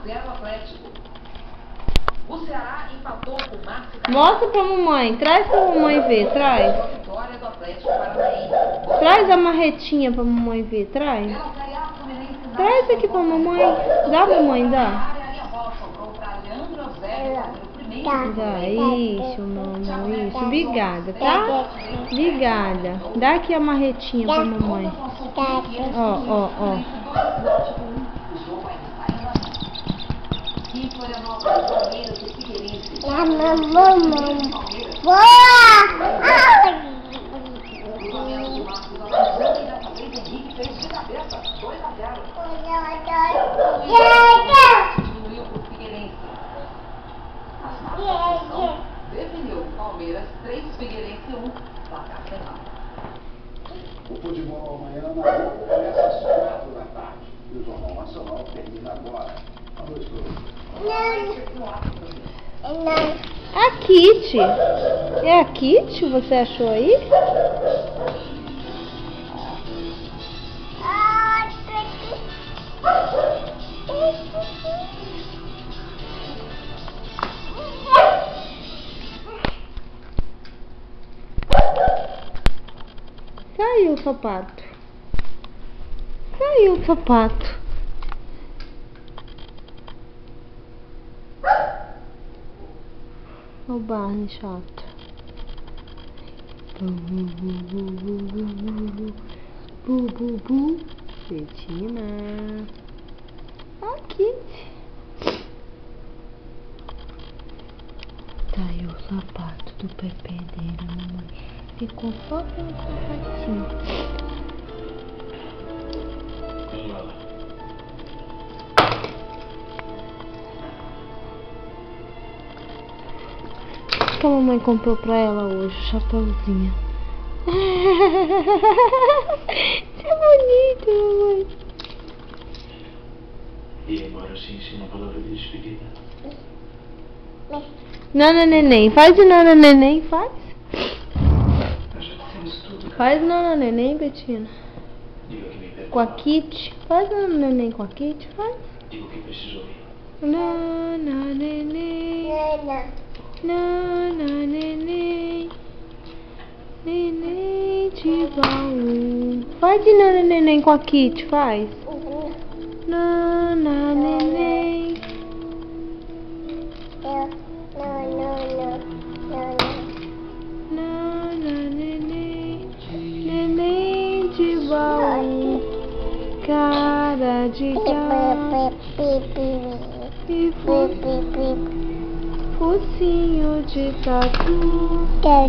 0 Atlético. O Ceará empatou com o Márcio. Mostra pra mamãe, traz pra mamãe ver, traz. Vitória do Atlético Paranaense. Traz a marretinha pra mamãe ver, traz. Traz aqui pra mamãe. Dá, mamãe, dá. Dá, isso, mamãe, isso. Obrigada, tá? Obrigada. Dá aqui a marretinha pra mamãe. Ó, ó, ó. Definiu Palmeiras 3, Figueirense 1, placar final. O futebol amanhã na Globo começa às 4 da tarde. E o Jornal Nacional termina agora. A noite A Kitty. É a Kitty? Você achou aí? Saiu o sapato. Saiu o sapato. O Barney chato. Bu. Betina. Aqui. Tá aí o sapato do Pepe dele, mamãe. Ficou só pelo sapatinho. O que a mamãe comprou pra ela hoje? Chapeuzinho. Isso é bonito, mamãe. E agora você ensina a palavra de despedida? Nana neném. Faz o nana neném, faz. Nós já dissemos tudo. Faz o nana neném, Betina. Diga que me perdoa. Com a Kitty. Faz o nana neném com a Kitty, faz. Diga o que preciso ouvir. Nana neném. Nana neném. Neném de baú. Faz de nana neném com a Kitty, faz. Nana neném. Nana neném. Neném de baú. Cara de gato. E focinho de tatu. da